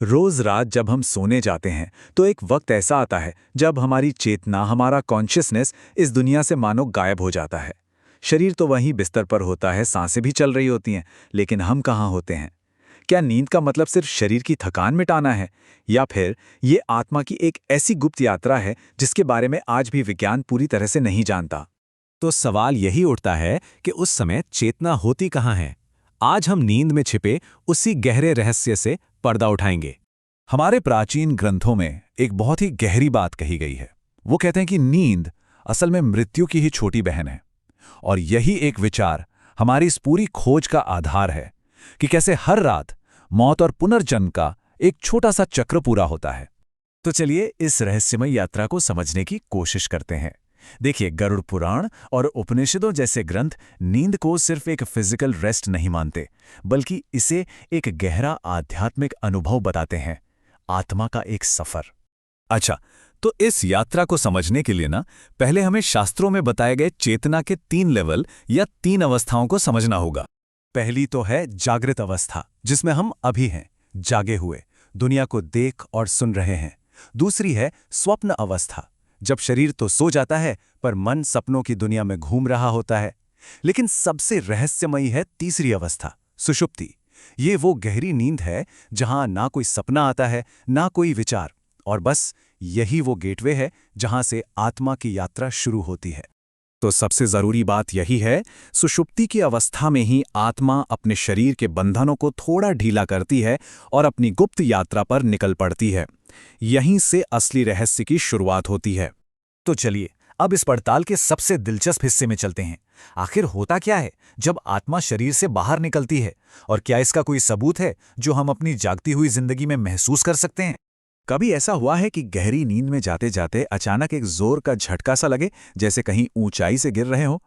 रोज रात जब हम सोने जाते हैं तो एक वक्त ऐसा आता है जब हमारी चेतना, हमारा कॉन्शियसनेस इस दुनिया से मानो गायब हो जाता है। शरीर तो वहीं बिस्तर पर होता है, सांसें भी चल रही होती हैं, लेकिन हम कहाँ होते हैं? क्या नींद का मतलब सिर्फ शरीर की थकान मिटाना है, या फिर ये आत्मा की एक ऐसी गुप्त यात्रा है जिसके बारे में आज भी विज्ञान पूरी तरह से नहीं जानता? तो सवाल यही उठता है कि उस समय चेतना होती कहाँ है। आज हम नींद में छिपे उसी गहरे रहस्य से पर्दा उठाएंगे। हमारे प्राचीन ग्रंथों में एक बहुत ही गहरी बात कही गई है। वो कहते हैं कि नींद असल में मृत्यु की ही छोटी बहन है। और यही एक विचार हमारी इस पूरी खोज का आधार है कि कैसे हर रात मौत और पुनर्जन्म का एक छोटा सा चक्र पूरा होता है। तो चलिए इस रहस्यमय यात्रा को समझने की कोशिश करते हैं। देखिए, गरुड़ पुराण और उपनिषदों जैसे ग्रंथ नींद को सिर्फ एक फिजिकल रेस्ट नहीं मानते, बल्कि इसे एक गहरा आध्यात्मिक अनुभव बताते हैं, आत्मा का एक सफर। अच्छा, तो इस यात्रा को समझने के लिए पहले हमें शास्त्रों में बताए गए चेतना के 3 लेवल या 3 अवस्थाओं को समझना होगा। पहली तो है जागृत अवस्था, जिसमें हम अभी हैं, जागे हुए, दुनिया को देख और सुन रहे हैं। दूसरी है स्वप्न अवस्था, जब शरीर तो सो जाता है पर मन सपनों की दुनिया में घूम रहा होता है। लेकिन सबसे रहस्यमयी है तीसरी अवस्था, सुषुप्ति। ये वो गहरी नींद है जहां ना कोई सपना आता है, ना कोई विचार, और बस यही वो गेटवे है जहां से आत्मा की यात्रा शुरू होती है। तो सबसे जरूरी बात यही है, सुषुप्ति की अवस्था में ही आत्मा अपने शरीर के बंधनों को थोड़ा ढीला करती है और अपनी गुप्त यात्रा पर निकल पड़ती है। यहीं से असली रहस्य की शुरुआत होती है। तो चलिए अब इस पड़ताल के सबसे दिलचस्प हिस्से में चलते हैं। आखिर होता क्या है जब आत्मा शरीर से बाहर निकलती है, और क्या इसका कोई सबूत है जो हम अपनी जागती हुई जिंदगी में महसूस कर सकते हैं? कभी ऐसा हुआ है कि गहरी नींद में जाते जाते अचानक एक जोर का झटका सा लगे, जैसे कहीं ऊंचाई से गिर रहे हो?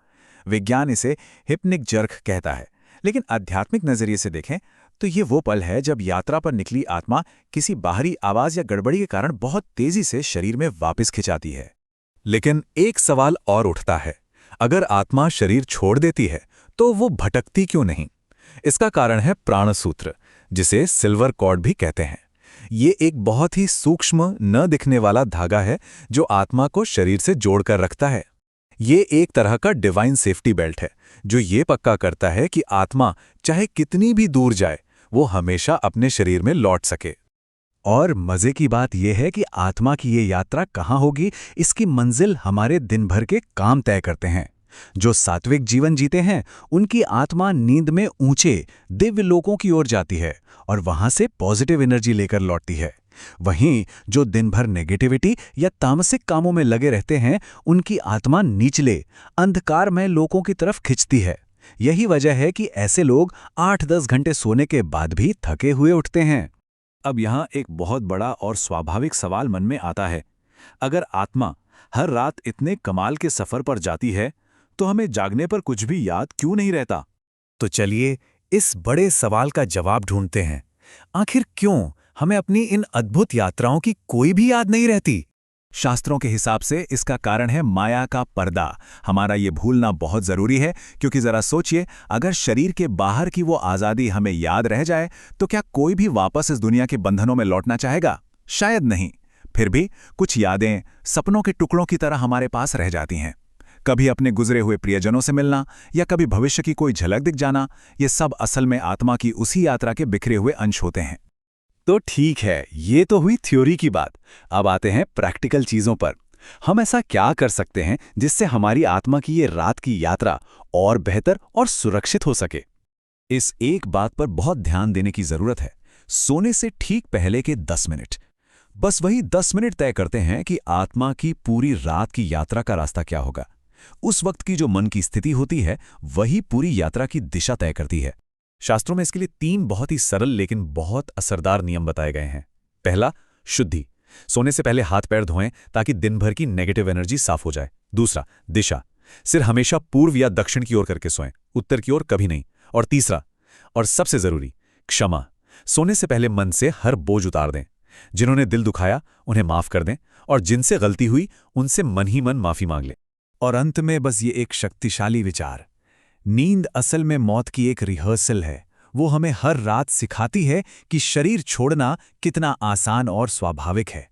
विज्ञान इसे हिप्निक जर्क कहता है, लेकिन आध्यात्मिक नजरिए से देखें तो ये वो पल है जब यात्रा पर निकली आत्मा किसी बाहरी आवाज या गड़बड़ी के कारण बहुत तेजी से शरीर में वापस खिंचाती है। लेकिन एक सवाल और उठता है, अगर आत्मा शरीर छोड़ देती है तो वो भटकती क्यों नहीं? इसका कारण है प्राणसूत्र, जिसे सिल्वर कॉर्ड भी कहते हैं। ये एक बहुत ही सूक्ष्म, न दिखने वाला धागा है जो आत्मा को शरीर से जोड़कर रखता है। ये एक तरह का डिवाइन सेफ्टी बेल्ट है जो ये पक्का करता है कि आत्मा चाहे कितनी भी दूर जाए, वो हमेशा अपने शरीर में लौट सके। और मजे की बात यह है कि आत्मा की ये यात्रा कहाँ होगी, इसकी मंजिल हमारे दिन भर के काम तय करते हैं। जो सात्विक जीवन जीते हैं उनकी आत्मा नींद में ऊंचे दिव्य लोकों की ओर जाती है और वहां से पॉजिटिव एनर्जी लेकर लौटती है। वहीं जो दिन भर नेगेटिविटी या तामसिक कामों में लगे रहते हैं, उनकी आत्मा निचले अंधकारमय लोकों की तरफ खिंचती है। यही वजह है कि ऐसे लोग 8-10 घंटे सोने के बाद भी थके हुए उठते हैं। अब यहाँ एक बहुत बड़ा और स्वाभाविक सवाल मन में आता है, अगर आत्मा हर रात इतने कमाल के सफर पर जाती है तो हमें जागने पर कुछ भी याद क्यों नहीं रहता? तो चलिए इस बड़े सवाल का जवाब ढूंढते हैं। आखिर क्यों हमें अपनी इन अद्भुत यात्राओं की कोई भी याद नहीं रहती? शास्त्रों के हिसाब से इसका कारण है माया का पर्दा। हमारा ये भूलना बहुत जरूरी है, क्योंकि जरा सोचिए, अगर शरीर के बाहर की वो आज़ादी हमें याद रह जाए तो क्या कोई भी वापस इस दुनिया के बंधनों में लौटना चाहेगा? शायद नहीं। फिर भी कुछ यादें सपनों के टुकड़ों की तरह हमारे पास रह जाती हैं। कभी अपने गुजरे हुए प्रियजनों से मिलना या कभी भविष्य की कोई झलक दिख जाना, ये सब असल में आत्मा की उसी यात्रा के बिखरे हुए अंश होते हैं। तो ठीक है, ये तो हुई थ्योरी की बात। अब आते हैं प्रैक्टिकल चीजों पर। हम ऐसा क्या कर सकते हैं जिससे हमारी आत्मा की ये रात की यात्रा और बेहतर और सुरक्षित हो सके? इस एक बात पर बहुत ध्यान देने की जरूरत है। सोने से ठीक पहले के 10 मिनट, बस वही 10 मिनट तय करते हैं कि आत्मा की पूरी रात की यात्रा का रास्ता क्या होगा। उस वक्त की जो मन की स्थिति होती है वही पूरी यात्रा की दिशा तय करती है। शास्त्रों में इसके लिए 3 बहुत ही सरल लेकिन बहुत असरदार नियम बताए गए हैं। पहला, शुद्धि। सोने से पहले हाथ पैर धोएं ताकि दिन भर की नेगेटिव एनर्जी साफ हो जाए। दूसरा, दिशा। सिर हमेशा पूर्व या दक्षिण की ओर करके सोएं, उत्तर की ओर कभी नहीं। और तीसरा और सबसे जरूरी, क्षमा। सोने से पहले मन से हर बोझ उतार दें। जिन्होंने दिल दुखाया उन्हें माफ कर दें, और जिनसे गलती हुई उनसे मन ही मन माफी मांग लें। और अंत में बस ये एक शक्तिशाली विचार, नींद असल में मौत की एक रिहर्सल है। वो हमें हर रात सिखाती है कि शरीर छोड़ना कितना आसान और स्वाभाविक है।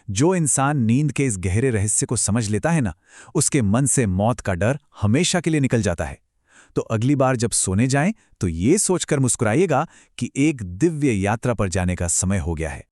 जो इंसान नींद के इस गहरे रहस्य को समझ लेता है ना, उसके मन से मौत का डर हमेशा के लिए निकल जाता है। तो अगली बार जब सोने जाएं तो ये सोचकर मुस्कुराइएगा कि एक दिव्य यात्रा पर जाने का समय हो गया है।